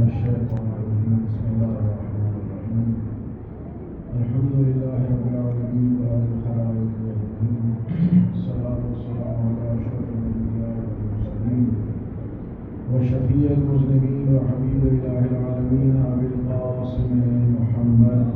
الشيطان الرجيم بسم الله الرحمن الرحيم الحمد لله رب العالمين وعلى الخلائق أجمعين الصلاة والسلام على أشرف الأنبياء والمرسلين وشفيع المذنبين وحبيب إله العالمين أبي القاسم محمد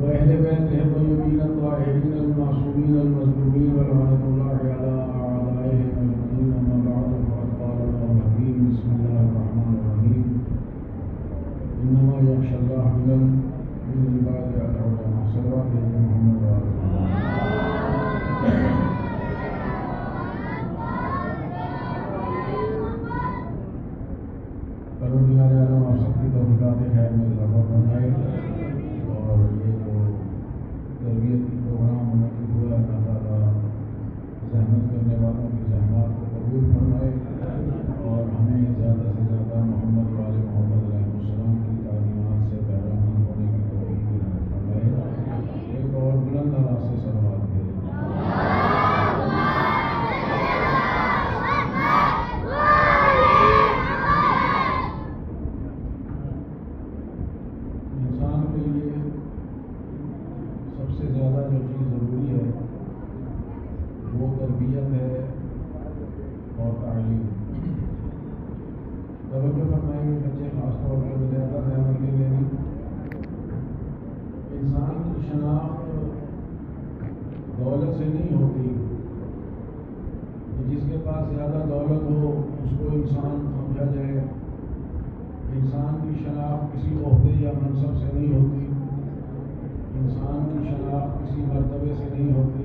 وأهل بيته الطيبين الطاهرين المعصومين المظلومين ولعنة الله على أعدائهم أجمعين أما بعد فقد قال الله الحكيم بسم الله الرحمن الرحيم إنما يخشى الله من عباده العلماء صلوات محمد وعلى پروردگار عالم آپ سب کی توفیقات خیر میں اضافہ فرمائے اور یہ جو تربیت کی پروگرام منعقد ہوا اللہ تعالیٰ زحمت کرنے والوں کی زحمات کو قبول فرمائے اور ہمیں زیادہ سے زیادہ محمد والے محمد علیہ السلام کی تعلیمات سے بہرامند ہونے کی توفیق عنایت فرمائے. ایک اور بلند آواز سے صلوات دے. انسان کے لیے سب سے زیادہ جو چیز ضروری ہے وہ تربیت ہے اور تعلیم. توجہ فرمائیں گے بچے خاص طور پر زیادہ زحمت کے لیے انسان کی شناخت دولت سے نہیں ہوتی کہ جس کے پاس زیادہ دولت ہو اس کو انسان سمجھا جائے. انسان کی شناخت کسی عہدے یا منصب سے نہیں ہوتی. انسان کی شناخت کسی مرتبے سے نہیں ہوتی.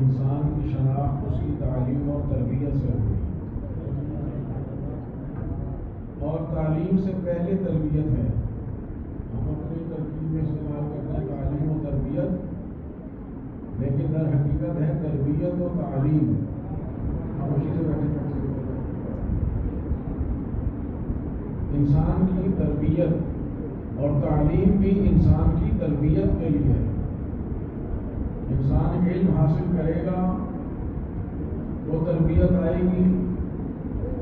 انسان کی شناخت اس کی تعلیم اور تربیت سے ہوتی ہے اور تعلیم سے پہلے تربیت ہے. ہم اپنی ترکیب میں استعمال کرتے ہیں تعلیم و تربیت، لیکن در حقیقت ہے تربیت و تعلیم. ہم اسی سے بیٹھے انسان کی تربیت اور تعلیم بھی انسان کی تربیت کے لیے ہے. انسان علم حاصل کرے گا وہ تربیت آئے گی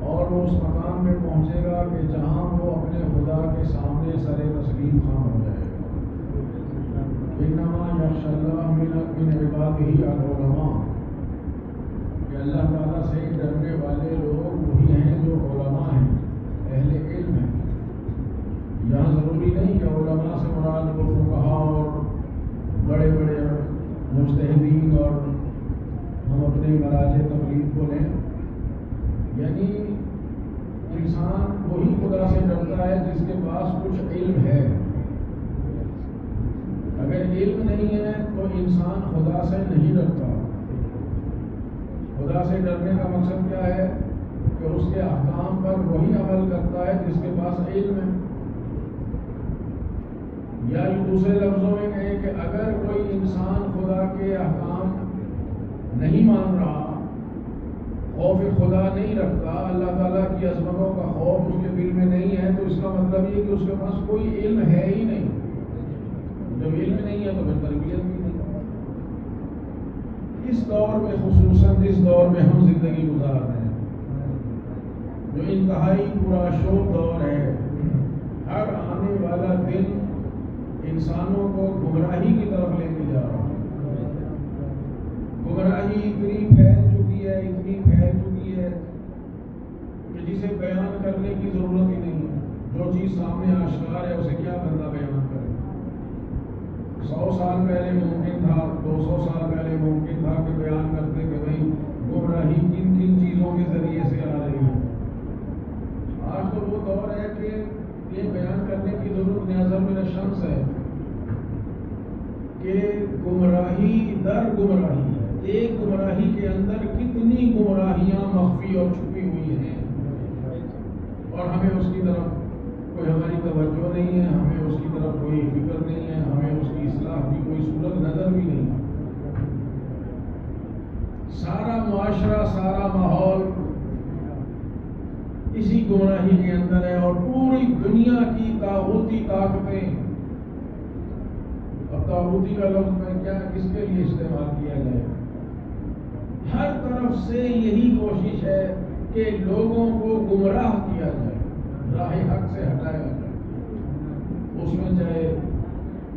اور وہ اس مقام پہ پہنچے گا کہ جہاں وہ اپنے خدا کے سامنے سر تسلیم خام ہو جائے گا. انما یخشی اللہ من عبادہ العلماء کہ اللہ تعالیٰ سے ڈرنے والے لوگ وہی ہیں جو علماء ہیں، اہل علم ہیں. یہاں ضروری نہیں کہ علماء سے مراد وہ فقہا اور بڑے بڑے مجتہدین اور ہم اپنے مراجع تقلید کو لیں. یعنی انسان وہی خدا سے ڈرتا ہے جس کے پاس کچھ علم ہے. اگر علم نہیں ہے تو انسان خدا سے نہیں ڈرتا. خدا سے ڈرنے کا مقصد کیا ہے کہ اس کے احکام پر وہی عمل کرتا ہے جس کے پاس علم ہے. یا دوسرے لفظوں میں کہیں کہ اگر کوئی انسان خدا کے احکام نہیں مان رہا، خوف خدا نہیں رکھتا، اللہ تعالیٰ کی عظمتوں کا خوف اس کے دل میں نہیں ہے، تو اس کا مطلب یہ کہ اس کے پاس کوئی علم ہے ہی نہیں. جب علم نہیں ہے تو پھر تربیت بھی نہیں. اس دور میں خصوصاً جس دور میں ہم زندگی گزار رہے ہیں، جو انتہائی پورا شور دور ہے، ہر آنے والا دن انسانوں کو گمراہی کی طرف لے کے جا رہا ہے. گمراہی اتنی پھیل چکی ہے کہ جسے بیان کرنے کی ضرورت ہی نہیں ہے. جو چیز سامنے آشکار ہے اسے کیا بندہ بیان کرے. 100 سال پہلے ممکن تھا، 200 سال پہلے ممکن تھا کہ بیان کرتے کہ بھائی گمراہی کن کن چیزوں کے ذریعے سے آ رہی ہے. آج تو وہ دور ہے کہ یہ بیان کرنے کی ضرورت نیازر من الشمس ہے کہ گمراہی در گمراہی ہے. ایک گمراہی کے اندر کتنی گمراہیاں مخفی اور چھپی ہوئی ہیں اور ہمیں اس کی طرف کوئی ہماری توجہ نہیں ہے، ہمیں اس کی طرف کوئی فکر نہیں ہے، ہمیں اس کی اصلاح کی کوئی صورت نظر بھی نہیں. سارا معاشرہ، سارا ماحول اسی گمراہی کے اندر ہے اور پوری دنیا کی طاغوتی طاقتیں. اب طاغوتی کا لفظ میں کیا کس کے لیے استعمال کیا جائے؟ ہر طرف سے یہی کوشش ہے کہ لوگوں کو گمراہ کیا جائے، راہ حق سے ہٹایا جائے. اس میں چاہے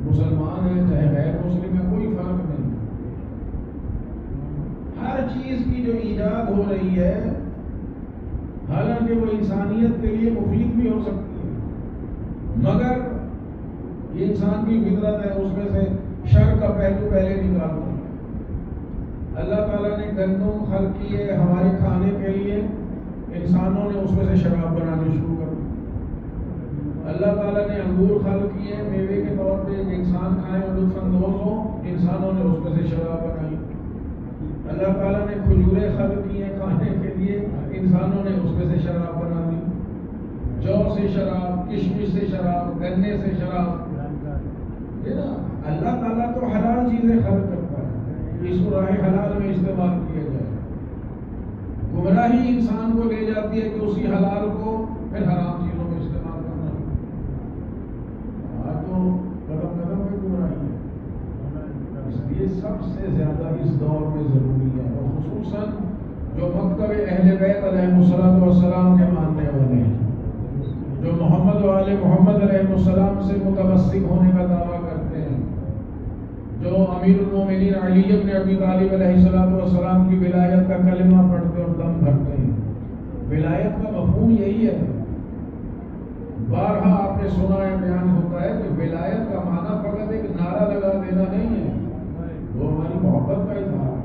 مسلمان ہیں چاہے غیر مسلم ہے، کوئی فرق نہیں. ہر چیز کی جو ایجاد ہو رہی ہے، حالانکہ وہ انسانیت کے لیے مفید بھی ہو سکتی ہے، مگر یہ انسان کی فطرت ہے، اس میں سے شر کا پہلو پہلے نکالتا ہے. اللہ تعالیٰ نے گندم خلق کی ہے ہمارے کھانے کے لیے، انسانوں نے اس میں سے شراب بنانی شروع کر دی. اللہ تعالیٰ نے انگور خلق کیے ہیں میوے کے طور پہ کہ انسان کھائیں اور لطف اندوز ہوں، انسانوں نے اس میں سے شراب بنائی. اللہ تعالیٰ نے کھجوریں خلق کی ہیں کھانے کے لیے، انسانوں نے اس میں سے شراب بنا دی. جو سے شراب، کشمش سے شراب، گنے سے شراب. یہ نا اللہ تعالیٰ تو حلال چیزیں خلق کرتا ہے، اس کو راہ حلال میں استعمال کیا جائے. گمراہی انسان کو لے جاتی ہے کہ اسی حلال کو پھر حرام چیزوں میں استعمال کرنا. آج تو قدم قدم پہ گمراہی ہے، اس لیے سب سے زیادہ اس دور میں ضروری ہے، اور خصوصاً جو مکتب اہل بیت علیہ السلام کے ماننے والے ہیں، جو محمد و آل محمد علیہ السلام سے متمسک ہونے کا دعویٰ کرتے ہیں، جو امیر المومنین علی بن ابی طالب علیہ السلام کی ولایت کا کلمہ پڑھتے اور دم بھرتے ہیں. ولایت کا مفہوم یہی ہے. بارہا آپ نے سنا ہے، بیان ہوتا ہے کہ ولایت کا معنی فقط ایک نعرہ لگا دینا نہیں ہے، وہ ہماری محبت کا اظہار ہے.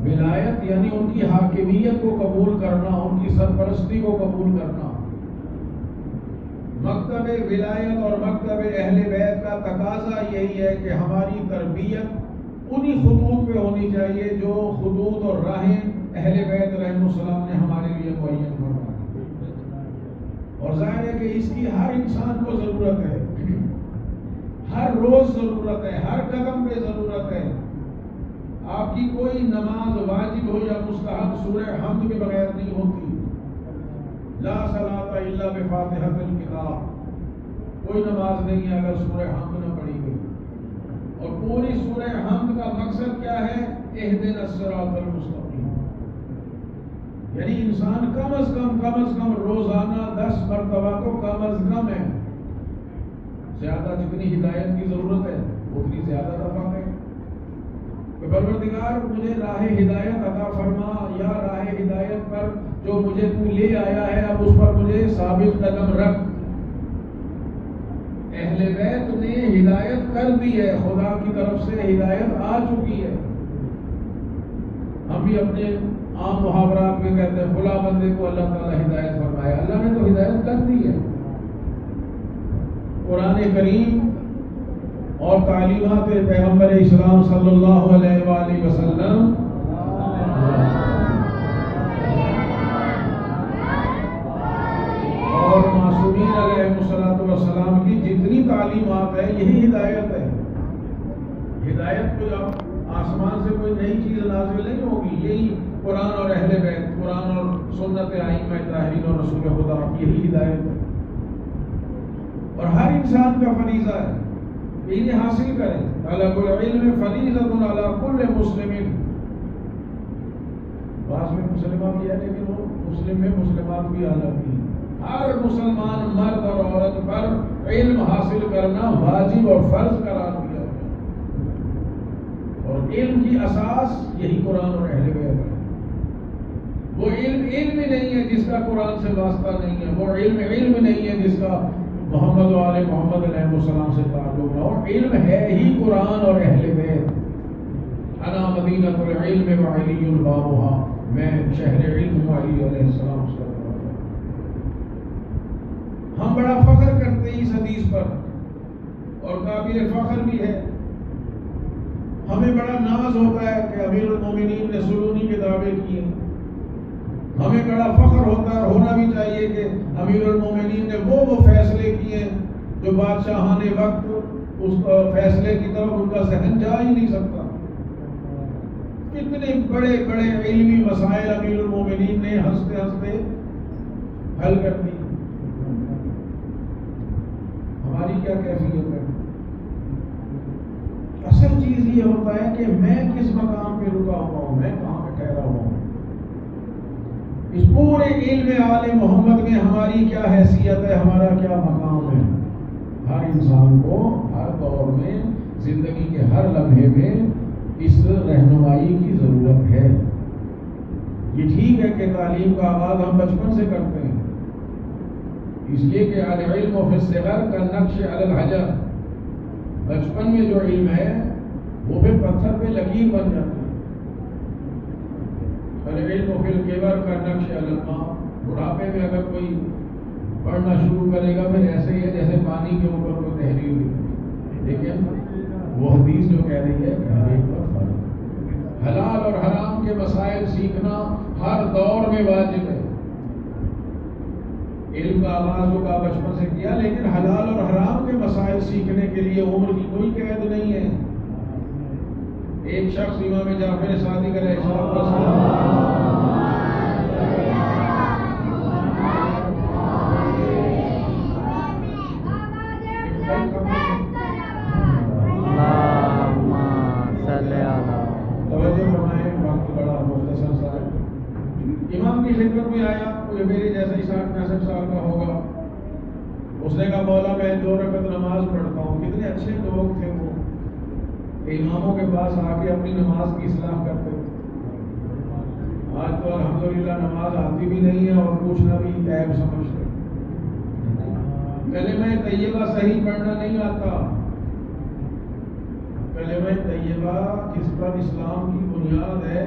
ولایت یعنی ان کی حاکمیت کو قبول کرنا، ان کی سرپرستی کو قبول کرنا. مکتب ولایت اور مکتب اہل بیت کا تقاضا یہی ہے کہ ہماری تربیت انہی خطوط پہ ہونی چاہیے جو خطوط اور راہیں اہل بیت علیہ السلام نے ہمارے لیے معین فرمائی. اور ظاہر ہے کہ اس کی ہر انسان کو ضرورت ہے، ہر روز ضرورت ہے، ہر قدم پہ ضرورت ہے. آپ کی کوئی نماز واجب ہو یا مستحب سورہ حمد کے بغیر نہیں ہوتی. لا صلاۃ الا بفاتحۃ الکتاب، کوئی نماز نہیں ہے اگر سورہ حمد نہ پڑھی گئی. اور پوری سورہ حمد کا مقصد کیا ہے؟ اہدنا الصراط المستقیم. یعنی انسان کم از کم روزانہ 10 مرتبہ تو کم از کم ہے. زیادہ جتنی ہدایت کی ضرورت ہے اتنی زیادہ دفعہ ہے کہ پروردگار مجھے راہ ہدایت عطا فرما، یا راہ ہدایت پر جو مجھے تو لے آیا ہے اب اس پر مجھے ثابت قدم رکھ. اہل بیت نے ہدایت کر دی ہے، خدا کی طرف سے ہدایت آ چکی ہے. ہم بھی اپنے عام محاورات میں کہتے ہیں فلاں بندے کو اللہ تعالیٰ ہدایت فرمایا. اللہ نے تو ہدایت کر دی ہے. قرآن کریم اور تعلیمات پیغمبر اسلام صلی اللہ علیہ وآلہ وسلم اور معصومین علیہ السلام کی جتنی تعلیمات ہے یہی ہدایت ہے. ہدایت کو جب آسمان سے کوئی نئی چیز نازل نہیں ہوگی، یہی قرآن اور اہل بیت، قرآن اور سنت ائمہ طاہرین اور رسول خدا، یہی ہدایت ہے. اور ہر انسان کا فریضہ ہے کہ انہیں حاصل کریں. طلب العلم فریضۃ علی کل مسلم. بعض میں مسلمہ بھی ہے لیکن وہ مسلم میں مسلمات بھی آ جاتی ہیں. ہر مسلمان مرد اور عورت پر علم حاصل کرنا واجب اور فرض قرار دیا ہے. اور علم کی اساس یہی قرآن اور اہل بیت ہے. وہ علم ہی نہیں ہے جس کا قرآن سے واسطہ نہیں ہے، وہ علم نہیں ہے جس کا محمد و آل محمد علیہ السلام سے تعلق ہے. اور علم ہے ہی قرآن اور اہل بیت. انا مدینۃ العلم وعلی بابها، میں شہر علم ہوں، علی علیہ السلام اس کا دروازہ. ہم بڑا فخر کرتے ہیں اس حدیث پر اور قابل فخر بھی ہے. ہمیں بڑا ناز ہوتا ہے کہ امیر المومنین نے سلونی کے دعوے کیے. ہمیں بڑا فخر ہوتا ہے اور ہونا بھی چاہیے کہ امیر المومنین نے وہ فیصلے کیے جو بادشاہان وقت اس فیصلے کی طرف ان کا ذہن جا ہی نہیں سکتا. کتنے بڑے بڑے علمی مسائل امیر المومنین نے ہنستے ہنستے حل کر دی. ہماری کیا کیفیت ہے؟ اصل چیز یہ ہوتا ہے کہ میں کس مقام پہ رکا ہوا ہوں، میں کہاں پہ ٹھہرا ہوا ہوں. اس پورے علم آل محمد میں ہماری کیا حیثیت ہے، ہمارا کیا مقام ہے؟ ہر انسان کو ہر دور میں زندگی کے ہر لمحے میں اس رہنمائی کی ضرورت ہے۔ یہ ٹھیک ہے کہ تعلیم کا آغاز ہم بچپن سے کرتے ہیں، اس لیے کہ العلم فی الصغر کالنقش علی الحجر، بچپن میں جو علم ہے وہ پھر پتھر پہ لکیر بن جاتی ہے۔ العلم فی الکبر کالنقش علی الماء، بڑھاپے میں اگر کوئی پڑھنا شروع کرے گا پھر ایسے ہی ہے جیسے پانی کے اوپر کوئی تحریر لکھی، لیکن وہ حدیث جو کہہ رہی ہے کہ ہر ایک پر فرض، حلال اور حرام کے مسائل سیکھنا ہر دور میں واجب ہے۔ علم کا آغاز جو کا بچپن سے کیا، لیکن حلال اور حرام کے مسائل سیکھنے کے لیے عمر کی کوئی قید نہیں ہے۔ ایک شخص امام جعفر صادق علیہ السلام امام کی خدمت میں آیا، کوئی میرے جیسا ہی 60-65 سال کا ہوگا، اس نے کہا مولا میں 2 رکعت نماز پڑھتا ہوں۔ کتنے اچھے لوگ تھے وہ کہ اماموں کے پاس آ کے اپنی نماز کی اصلاح کرتے تھے۔ آج تو الحمدللہ نماز آتی بھی نہیں ہے اور پوچھنا بھی عیب سمجھتے۔ کلمہ طیبہ صحیح پڑھنا نہیں آتا، کلمہ طیبہ جس پر اسلام کی بنیاد ہے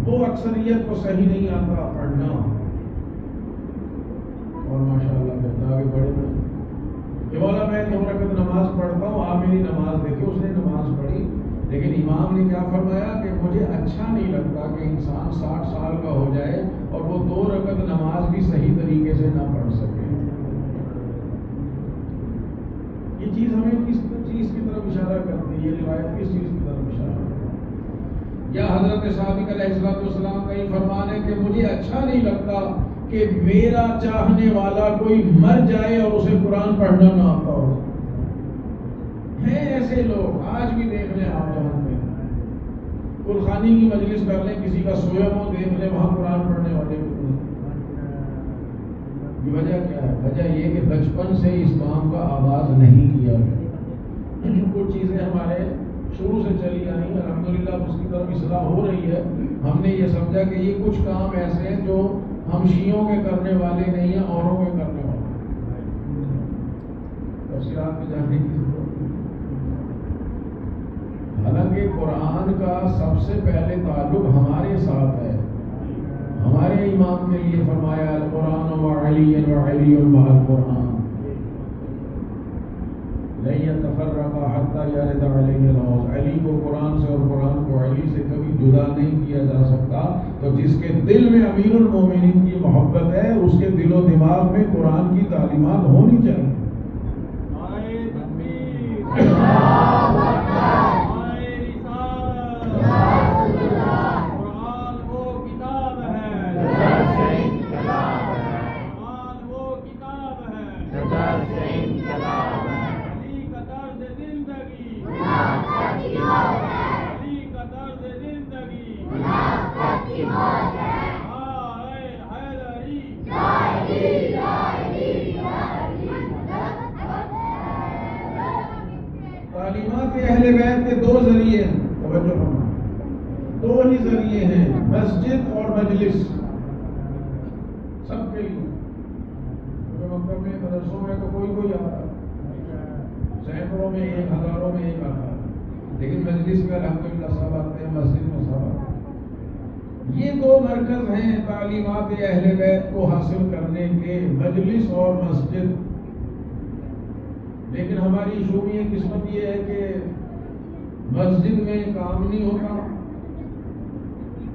وہ اکثریت کو صحیح نہیں آتا پڑھنا، اور ماشاءاللہ کہتا آگے بڑھے گا کہ مولا میں 2 رکعت نماز پڑھتا ہوں، آپ میری نماز دیکھیں۔ اس نے نماز پڑھی، لیکن امام نے کیا فرمایا کہ مجھے اچھا نہیں لگتا کہ انسان 60 سال کا ہو جائے اور وہ 2 رکعت نماز بھی صحیح طریقے سے نہ پڑھ سکے۔ یہ چیز ہمیں کس چیز کی طرف اشارہ کرتی ہے؟ یہ روایت کس چیز کی طرف اشارہ کرتی ہے؟ یا حضرت صادق علیہ السلام کا یہ فرمان ہے کہ مجھے اچھا نہیں لگتا کہ میرا چاہنے والا کوئی مر جائے اور اسے قرآن پڑھنا نہ آتا ہو۔ ہیں ایسے لوگ آج بھی، دیکھ لیں آپ جانتے ہیں، قرآنی کی مجلس کر لیں، کسی کا سویا ہو دیکھ لیں، وہاں قرآن پڑھنے والے کتنے۔ یہ وجہ کیا ہے؟ وجہ یہ کہ بچپن سے اس کام کا آغاز نہیں کیا گیا۔ کچھ چیزیں ہمارے شروع سے چلی آئی، الحمدللہ اس کی طرف اصلاح ہو رہی ہے۔ ہم نے یہ سمجھا کہ یہ کچھ کام ایسے ہیں جو ہم شیعوں کے کرنے والے نہیں ہیں، اوروں کے کرنے والے ہیں۔ تفصیلات میں جانے کی ضرورت نہیں۔ حالانکہ قرآن کا سب سے پہلے تعلق ہمارے ساتھ ہے۔ ہمارے امام کے لیے فرمایا القرآن وعلی وعلی مع القرآن لن يتفرقا حتى يرد عليه العوض۔ علی کو قرآن سے اور قرآن کو علی سے کبھی جدا نہیں کیا جا سکتا۔ تو جس کے دل میں امیر المومنین کی محبت ہے، اس کے دل و دماغ میں قرآن کی تعلیمات ہونی چاہیے۔ نعرہ تکبیر، اللہ اکبر، نعرہ رسالت، قرآن وہ کتاب ہے، قرآن وہ کتاب ہے، علی کا طرز زندگی، علی کا طرز زندگی، تعلیمات اہل بیت کے 2 ذریعے ہیں، توجہ فرمائیں، 2 ہی ذریعے ہیں، مسجد اور مجلس، سب کے لیے۔ مکتب میں، مدرسوں میں تو کوئی آتا ہے، سینکڑوں میں ایک، ہزاروں میں ایک آتا ہے، لیکن مجلس میں الحمدللہ سب آتے ہیں، مسجد میں سب آتے ہیں۔ یہ 2 مرکز ہیں تعلیمات اہل بیت کو حاصل کرنے کے، مجلس اور مسجد۔ لیکن ہماری شومی قسمت یہ ہے کہ مسجد میں کام نہیں ہوتا،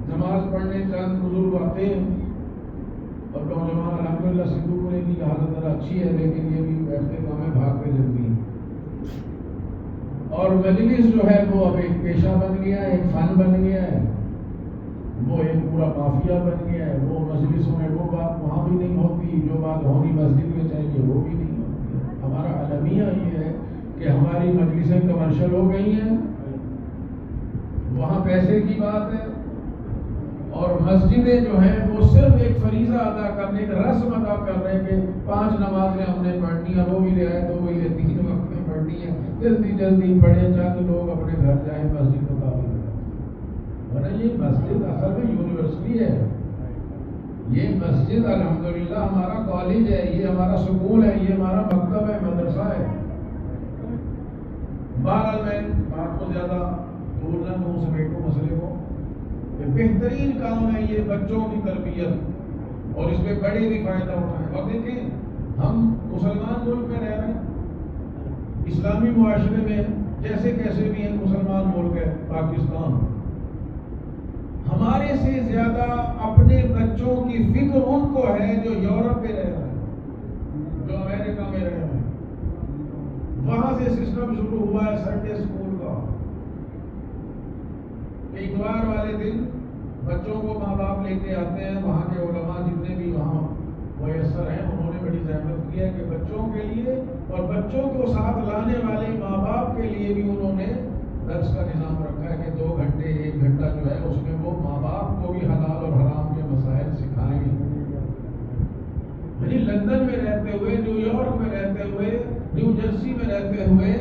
نماز پڑھنے چند بزرگ آتے ہیں اور نوجوان الحمدللہ سندھو پورے کی حالت ذرا اچھی ہے، لیکن یہ بھی بیٹھتے کام ہے، بھاگتے جلدی ہیں۔ اور مجلس جو ہے وہ اب ایک پیشہ بن گیا ہے، ایک فن بن گیا ہے، وہ ایک پورا مافیا بن گیا ہے۔ وہ مجلسوں میں وہ بات وہاں بھی نہیں ہوتی جو بات ہونی مسجد میں چاہیے، وہ بھی نہیں ہوتی۔ ہمارا المیہ یہ ہے کہ ہماری مجلسیں کمرشل ہو گئی ہیں، وہاں پیسے کی بات ہے اور مسجدیں جو ہیں وہ صرف ایک فریضہ ادا کرنے ایک رسم ادا کر رہے ہیں کہ 5 نمازیں ہم نے پڑھنی ہیں، وہ بھی رعایت ہو گئی ہے، 3 وقت میں پڑھنی ہے، جلدی جلدی پڑھے، چند لوگ اپنے گھر جائیں مسجد کو تعلق کریں۔ ورنہ یہ مسجد اصل میں یونیورسٹی ہے، یہ مسجد الحمدللہ ہمارا کالج ہے، یہ ہمارا سکول ہے، یہ ہمارا مکتب ہے، مدرسہ ہے۔ بہرحال میں بات کو زیادہ دور نہ دوں، سمیٹوں مسئلے کو، کہ بہترین کام ہے یہ بچوں کی تربیت، اور اس میں بڑے بھی فائدہ اٹھائیں۔ اور دیکھیں ہم مسلمان ملک میں رہ رہے ہیں، اسلامی معاشرے میں جیسے کیسے بھی ہیں، مسلمان ملک ہے پاکستان، ہمارے سے زیادہ اپنے بچوں کی فکر ان کو ہے جو یورپ میں رہ رہے ہیں، جو امریکہ میں رہ رہے ہیں۔ وہاں سے سسٹم شروع ہوا ہے سنڈے اسکول کا، کہ اتوار والے دن بچوں کو ماں باپ لے کے آتے ہیں، وہاں کے علماء جتنے بھی وہاں میسر ہیں انہوں نے بڑی زحمت کی ہے کہ بچوں کے لیے اور بچوں کو ساتھ لانے والے ماں باپ کے لیے بھی انہوں نے درس کا نظام رکھا ہے کہ 2 گھنٹے 1 گھنٹہ جو ہے اس میں وہ ماں باپ کو بھی حلال اور حرام کے مسائل سکھائیں گے۔ یعنی لندن میں رہتے ہوئے، نیو یارک میں رہتے ہوئے، نیو جرسی میں رہتے ہوئے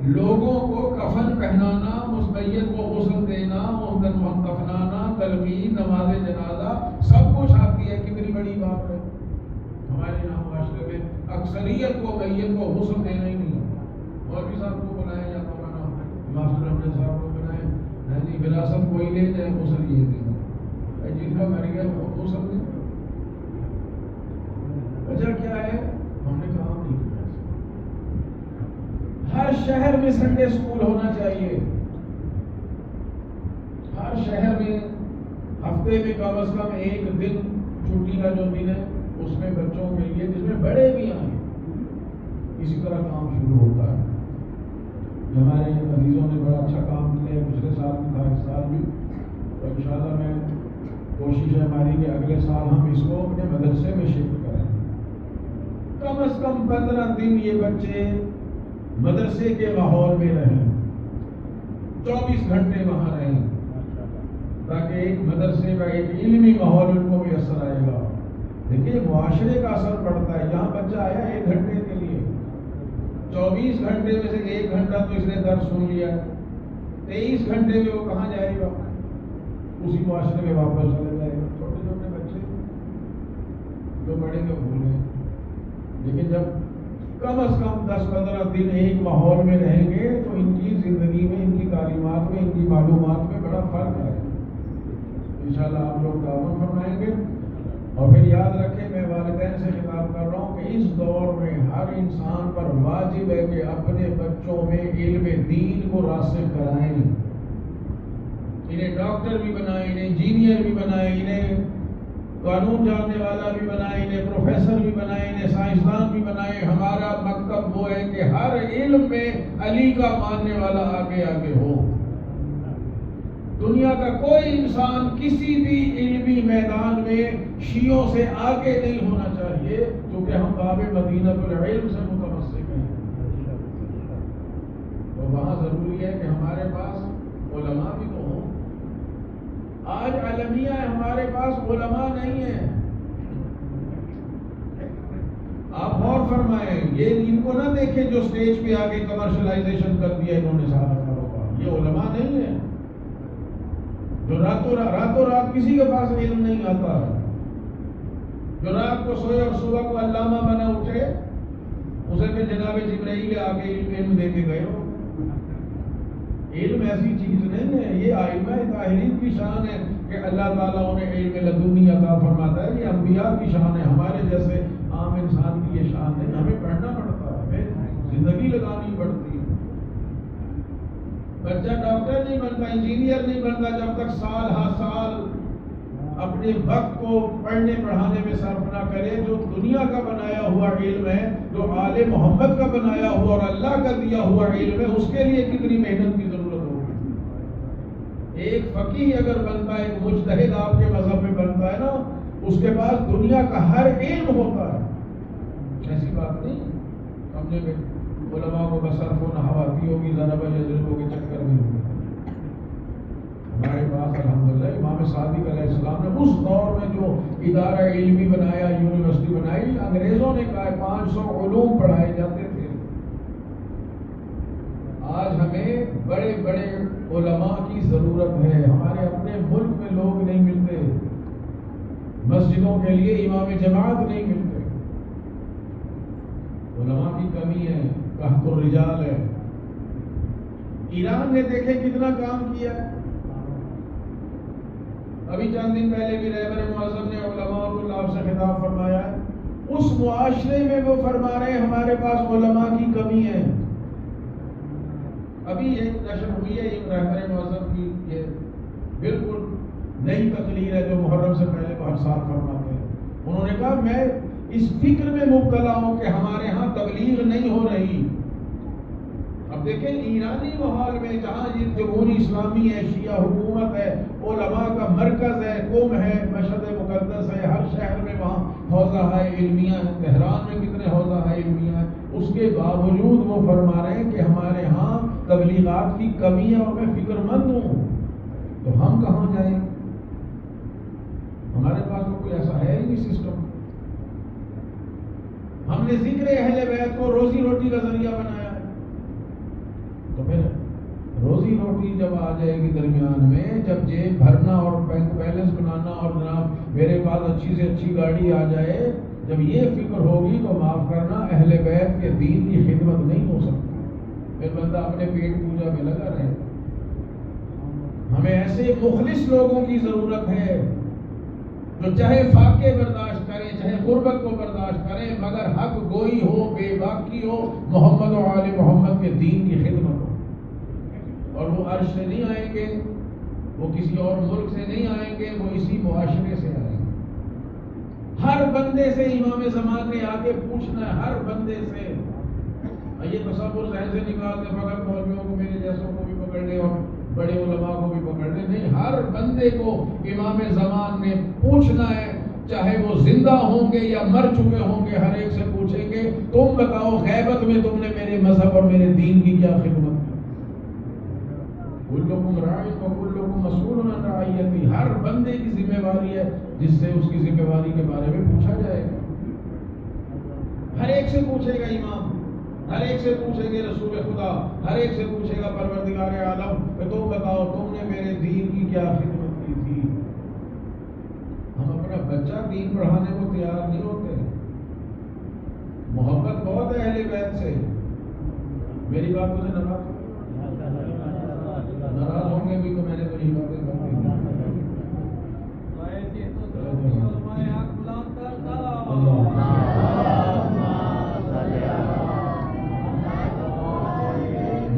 لوگوں کو کفن پہنانا، مسمیت کو غسل دینا، دفنانا، تلقین، نماز جنازہ سب کچھ آتی ہے، کتنی بڑی بات ہے۔ ہمارے یہاں معاشرے میں اکثریت کو میت کو غسل دینا ہی نہیں ہے، اور بھی صاحب کو بنایا یا مولانا ماسٹر احمد صاحب کو بنائے، جی وراثت کوئی لے جائے غسل یہ دینا، جن کا مر گیا وہ غسل دے۔ وجہ کیا ہے؟ ہم نے کام نہیں کیا۔ ہر شہر میں سنڈے اسکول ہونا چاہیے، ہر شہر میں ہفتے میں کم از کم 1 دن چھٹی کا جو دن ہے اس میں بچوں کے لیے، جس میں بڑے بھی آئیں، اسی طرح کام شروع ہوتا ہے۔ ہمارے عزیزوں نے بڑا اچھا کام کیا ہے، پچھلے سال بھی تھا، اس سال بھی، اور انشاءاللہ میں کوشش ہے ہماری کہ اگلے سال ہم اس کو اپنے مدرسے میں شفٹ کریں۔ کم از کم 15 دن یہ بچے مدرسے کے ماحول میں رہیں، 24 گھنٹے وہاں رہیں، تاکہ ایک مدرسے کا ایک علمی ماحول ان کو بھی اثر آئے گا۔ دیکھیے معاشرے کا اثر پڑتا ہے، یہاں بچہ آیا 1 گھنٹے کے لیے، 24 گھنٹے میں سے 1 گھنٹہ تو اس نے درس سن لیا، 23 گھنٹے میں وہ کہاں جائے گا؟ اسی معاشرے میں واپس چلے جائے گا۔ چھوٹے چھوٹے بچے جو بڑے میں بھول گئے، لیکن جب کم از کم 10-15 دن ایک ماحول میں رہیں گے تو ان کی زندگی میں، ان کی تعلیمات میں، ان کی معلومات میں بڑا فرق ہے۔ انشاءاللہ آپ لوگ تعاون فرمائیں گے۔ اور پھر یاد رکھیں، میں والدین سے خطاب کر رہا ہوں کہ اس دور میں ہر انسان پر واجب ہے کہ اپنے بچوں میں علم دین کو راسخ کرائیں، انہیں ڈاکٹر بھی بنائیں، انہیں انجینئر بھی بنائیں، انہیں قانون جاننے والا بھی بنائیں، انہیں پروفیسر بھی بنائیں، انہیں سائنسدان بھی بنائیں۔ ہمارا مکتب وہ ہے کہ ہر علم میں علی کا ماننے والا آگے آگے ہو۔ دنیا کا کوئی انسان کسی بھی علمی میدان میں شیعوں سے آگے نہیں ہونا چاہیے، کیونکہ ہم باب مدینۃ العلم سے متمسک ہیں۔ تو وہاں ضروری ہے کہ ہمارے پاس علماء بھی تو ہوں۔ آج عالمیہ ہے، ہمارے پاس علماء نہیں ہیں۔ آپ غور فرمائیں، یہ ان کو نہ دیکھیں جو سٹیج پہ آگے کمرشلائزیشن کر دیا انہوں نے سارا کاروبار، یہ علماء نہیں ہیں۔ جو راتوں رات کسی کے پاس علم نہیں آتا، جو رات کو سوئے اور صبح کو علامہ بنا اٹھے، اسے پھر جناب جبرائیل آ کے علم دے کے گئے ہو۔ علم ایسی چیز نہیں ہے، یہ ائمہ طاہرین کی شان ہے کہ اللہ تعالیٰ انہیں علم لدنی عطا فرماتا ہے، یہ انبیاء کی شان ہے، ہمارے جیسے عام انسان کی یہ شان نہیں۔ ہمیں پڑھنا پڑتا ہے، ہمیں زندگی لگانی پڑتی ہے۔ بچہ ڈاکٹر نہیں بنتا، انجینئر نہیں بنتا جب تک سال ہر سال اپنے وقت کو پڑھنے پڑھانے میں صرف نہ کرے۔ جو دنیا کا بنایا ہوا علم ہے، جو آل محمد کا بنایا ہوا اور اللہ کا دیا ہوا علم ہے، اس کے لیے کتنی محنت کی ضرورت ہوگی۔ ایک فقیہ اگر بنتا ہے، ایک مجتہد آپ کے مذہب میں بنتا ہے نا، اس کے پاس دنیا کا ہر علم ہوتا ہے۔ ایسی بات نہیں سمجھے میں علماء کو بصرف و نحواتی ہوگی، ضرب یضرب کے چکر میں ہوگی۔ ہمارے پاس الحمدللہ امام صادق علیہ السلام نے اس دور میں جو ادارہ علمی بنایا، یونیورسٹی بنائی، انگریزوں نے کہا 500 علوم پڑھائے جاتے تھے۔ آج ہمیں بڑے بڑے علماء کی ضرورت ہے۔ ہمارے اپنے ملک میں لوگ نہیں ملتے، مسجدوں کے لیے امام جماعت نہیں ملتے، علماء کی کمی ہے، قحط الرجال ہے۔ ایران نے دیکھے کتنا کام کیا ہے۔ ابھی چند دن پہلے بھی رہبر معظم نے علماء اللہ سے خطاب فرمایا ہے، اس معاشرے میں وہ فرما رہے ہیں ہمارے پاس علماء کی کمی ہے۔ ابھی ایک نشر ہوئی ہے ایک رہبر معظم کی، یہ بالکل نئی تقریر ہے جو محرم سے پہلے ہر سال فرماتے ہیں۔ انہوں نے کہا میں اس فکر میں مبتلا ہوں کہ ہمارے ہاں تبلیغ نہیں ہو رہی۔ اب دیکھیں ایرانی ماحول میں جہاں یہ جمہوری اسلامی ہے، شیعہ حکومت ہے، علماء کا مرکز ہے، قم ہے، مشہد مقدس ہے، ہر شہر میں وہاں حوزہ علمیہ ہے، تہران میں کتنے حوزہ علمیہ ہیں، اس کے باوجود وہ فرما رہے ہیں کہ ہمارے ہاں تبلیغات کی کمی ہے اور میں فکر مند ہوں۔ تو ہم کہاں جائیں؟ ہمارے پاس تو کوئی ایسا ہے ہی نہیں سسٹم۔ ہم نے ذکر اہل بیت کو روزی روٹی کا ذریعہ بنایا ہے، تو پھر روزی روٹی جب آ جائے گی درمیان میں، جب جیب بھرنا اور بینک بیلنس بنانا اور جناب میرے پاس اچھی سے اچھی گاڑی آ جائے، جب یہ فکر ہوگی تو معاف کرنا اہل بیت کے دین کی خدمت نہیں ہو سکتی، پھر بندہ اپنے پیٹ پوجا میں لگا رہے۔ ہمیں ایسے مخلص لوگوں کی ضرورت ہے جو چاہے فاقے برداشت کریں، چاہے غربت کو برداشت کریں، مگر حق گوئی ہو، بے باکی ہو، محمد و آل محمد کے دین کی خدمت ہو۔ اور وہ عرش سے نہیں آئیں گے، وہ کسی اور ملک سے نہیں آئیں گے، وہ اسی معاشرے سے آئیں گے۔ ہر بندے سے امام زمان نے آگے پوچھنا ہے، ہر بندے سے۔ یہ تصور ذہن سے نکال دے فقط مولویوں کو، میرے جیسوں کو بھی پکڑ لے اور بڑے علماء کو بھی پکڑ لے، نہیں، ہر بندے کو امام زمان نے پوچھنا ہے، چاہے وہ زندہ ہوں گے یا مر چکے ہوں گے، ہر ایک سے پوچھیں گے تم بتاؤ غیبت میں تم نے میرے مذہب اور میرے دین کی کیا خدمت کی؟ کلکم راع وکلکم مسئول عن رعیتہ، ہر بندے کی ذمہ داری ہے جس سے اس کی ذمہ داری کے بارے میں پوچھا جائے گا۔ ہر ایک سے پوچھے گا امام، ہر ایک سے پوچھیں گے رسول خدا، ہر ایک سے پوچھے گا پروردگار عالم کہ تم بتاؤ تم نے میرے دین کی کیا خدمت کی تھی۔ ہم اپنا بچہ دین پڑھانے کو تیار نہیں ہوتے۔ محبت بہت ہے اہل بیت سے، میری بات مجھے ناراض ہوں گے بھی تو میں نے تو یہ باتیں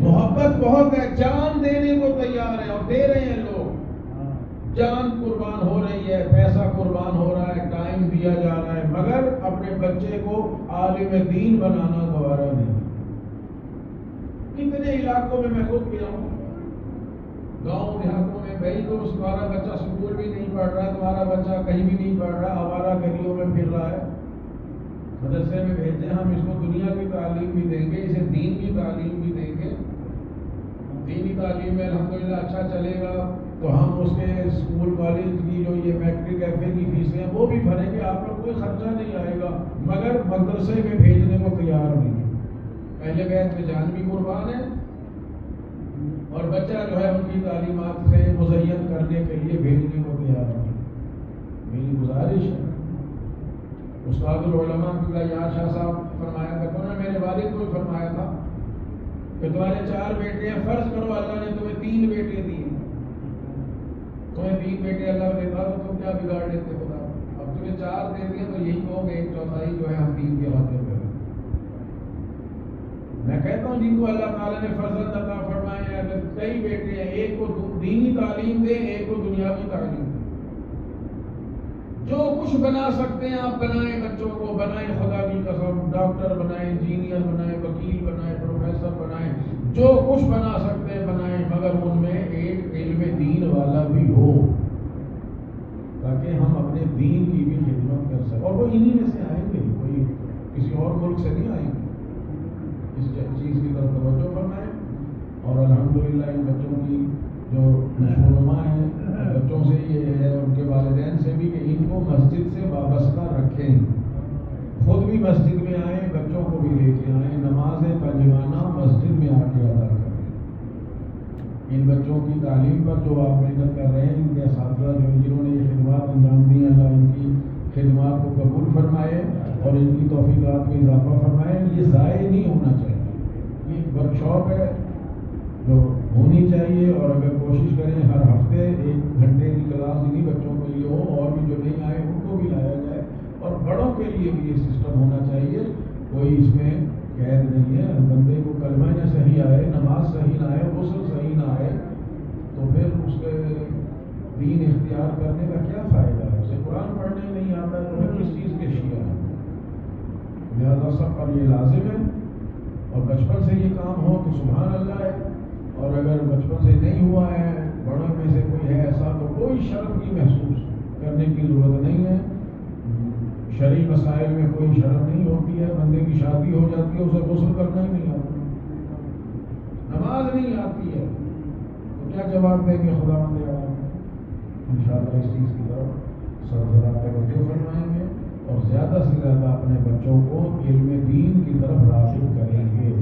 محبت بہت ہے، جان دینے کو تیار ہے اور دے رہے ہیں لوگ، جان قربان ہو رہی ہے، پیسہ قربان ہو رہا ہے، ٹائم دیا جا رہا ہے، مگر اپنے بچے کو عالم دین بنانا گوارا نہیں۔ کتنے علاقوں میں خود گیا ہوں، گاؤں دیہاتوں میں، بھائی تمہارا بچہ اسکول بھی نہیں پڑھ رہا، تمہارا بچہ کہیں بھی نہیں پڑھ رہا، آوارہ گلیوں میں پھر رہا ہے، مدرسے میں بھیجیں، ہم اس کو دنیا کی تعلیم بھی دیں گے، اسے دین کی تعلیم بھی دیں گے، دینی تعلیم میں الحمدللہ اچھا چلے گا تو ہم اس کے اسکول کالج کی جو یہ میٹرک ایف اے کی فیسیں ہیں وہ بھی بھریں گے، آپ لوگ کوئی خرچہ نہیں آئے گا، مگر مدرسے میں بھیجنے کو تیار نہیں۔ اہل بیت میں جان بھی قربان ہے اور بچہ جو ہے ان کی تعلیمات سے مزین کرنے کے لیے بھیجنے کو تیار نہیں۔ میری گزارش ہے، استاد العلماء قبلہ یار شاہ صاحب فرمایا کرتے ہیں، میرے والد کو فرمایا تھا کہ تمہارے 4 بیٹے ہیں، فرض کرو اللہ نے تمہیں 3 بیٹے دیے، تمہیں 3 بیٹے اللہ دیتا تو تم کیا بگاڑ لیتے خدا؟ اب تمہیں 4 دے دیے تو یہی کہو گے 1/4 جو ہے ہم 3 کے حوالے کریں۔ میں کہتا ہوں جن کو اللہ تعالیٰ نے فرزند عطا فرمائے ہیں، اگر کئی بیٹے ہیں، ایک کو دینی تعلیم دیں، ایک کو دنیاوی تعلیم دیں، جو کچھ بنا سکتے ہیں آپ بنائیں، بچوں کو بنائیں، خدا کی قسم، ڈاکٹر بنائیں، انجینئر بنائیں، وکیل بنائیں، پروفیسر بنائیں، جو کچھ بنا سکتے ہیں بنائیں، مگر ان میں ایک علم دین والا بھی ہو تاکہ ہم اپنے دین کی بھی خدمت کر سکیں، اور وہ انہی میں سے آئیں گے، کوئی کسی اور ملک سے نہیں آئیں گے۔ اس چیز کی طرف توجہ فرمائیں، اور الحمدللہ ان بچوں کی جو نشو و نما ہے، بچوں سے یہ ہے، ان کے والدین سے بھی کو مسجد سے وابستہ رکھیں، خود بھی مسجد میں آئیں، بچوں کو بھی لے کے آئیں، نماز پنجوانہ مسجد میں آ کے ادا کریں۔ ان بچوں کی تعلیم پر جو آپ محنت کر رہے ہیں، ان کے اساتذہ جنہوں نے یہ خدمات انجام دی، اللہ ان کی خدمات کو قبول فرمائے اور ان کی توفیقات میں اضافہ فرمائے۔ یہ ضائع نہیں ہونا چاہیے، یہ ایک ورک شاپ ہے جو ہونی چاہیے، اور اگر کوشش کریں ہر ہفتے 1 گھنٹے کی کلاس انہیں بچوں کے لیے ہو، اور بھی جو نہیں آئے ان کو بھی لایا جائے، اور بڑوں کے لیے بھی یہ سسٹم ہونا چاہیے۔ کوئی اس میں قید نہیں ہے، بندے کو کلمہ نہ صحیح آئے، نماز صحیح نہ آئے، غسل صحیح نہ آئے، تو پھر اس کے دین اختیار کرنے کا کیا فائدہ ہے؟ اسے قرآن پڑھنے نہیں آتا تو پھر کس چیز کے شیعہ ہیں؟ لہٰذا سب پر یہ لازم ہے، اور بچپن سے یہ کام ہو تو سبحان اللہ ہے، اور اگر بچپن سے نہیں ہوا ہے، بڑوں میں سے کوئی ہے ایسا، تو کوئی شرم کی محسوس کرنے کی ضرورت نہیں ہے۔ شرعی مسائل میں کوئی شرم نہیں ہوتی ہے، بندے کی شادی ہو جاتی ہے اسے غسل کرنا ہی نہیں آتا، نماز نہیں آتی ہے، تو کیا جواب دیں گے خداوند عالم؟ انشاءاللہ اس چیز کی طرف ذرا توجہ فرمائیں گے، اور زیادہ سے زیادہ اپنے بچوں کو علم دین کی طرف راغب کریں گے۔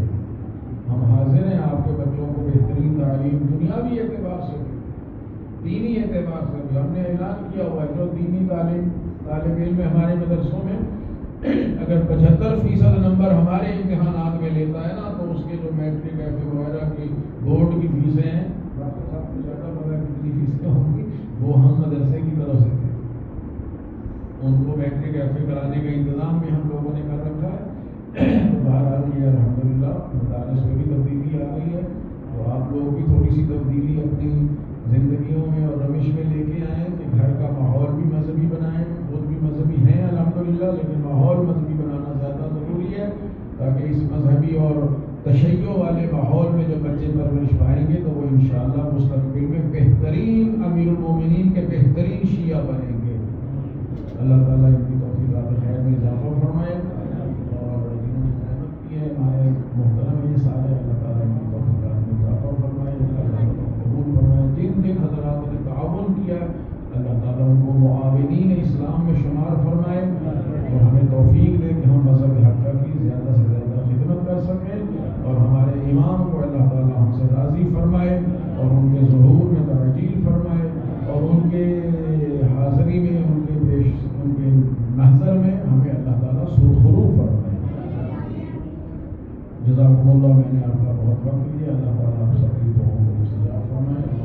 ہم حاضر ہیں آپ کے بچوں کو بہترین تعلیم دنیاوی اعتبار سے بھی، دینی اعتبار سے بھی۔ ہم نے اعلان کیا ہوا ہے جو دینی تعلیم طالب علم ہمارے مدرسوں میں اگر 75% نمبر ہمارے امتحانات میں لیتا ہے نا، تو اس کے جو میٹرک ایف اے وغیرہ کی بورڈ کی فیسیں ہیں، ڈاکٹر صاحب کو زیادہ پتا کتنی فیسیں ہوں گی، وہ ہم مدرسے کی طرف سے دیں۔ ان کو میٹرک ایف اے کرانے کا انتظام بھی ہم لوگوں نے کر رکھا ہے۔ تو بہرحال یہ الحمدللہ مدارس میں بھی تبدیلی آ گئی ہے، تو آپ لوگ بھی تھوڑی سی تبدیلی اپنی زندگیوں میں اور روش میں لے کے آئیں کہ گھر کا ماحول بھی مذہبی بنائیں۔ خود بھی مذہبی ہیں الحمدللہ، لیکن ماحول مذہبی بنانا زیادہ ضروری ہے، تاکہ اس مذہبی اور تشیع والے ماحول میں جب بچے پرورش پائیں گے تو وہ انشاءاللہ مستقبل میں بہترین امیر المومنین کے بہترین شیعہ بنیں گے۔ اللہ تعالیٰ ان کی توفیقات خیر میں اضافہ فرمائے، اور جنہوں نے محنت کی ہے ہمارے محترم یہ سارے، اللہ تعالیٰ ان کی توفیقات میں اضافہ فرمائے، اللہ کو قبول فرمائے۔ جن حضرات نے تعاون کیا اللہ تعالیٰ ان کو معاونین اسلام میں شمار فرمائے، اور ہمیں توفیق دے کہ ہم مذہب حق کی زیادہ سے زیادہ خدمت کر سکیں، اور ہمارے امام کو اللہ تعالیٰ ہم سے راضی فرمائے، اور ان کے ظہور میں تعجیل فرمائے، اور ان کے حاضری میں ان کے محضر میں ہمیں اللہ تعالیٰ سرخرو فرمائے۔ جزاکم اللہ، میں نے آپ کا بہت وقت لیا، اللہ تعالیٰ آپ سب کی دعاؤں کو مستجاب فرمائے۔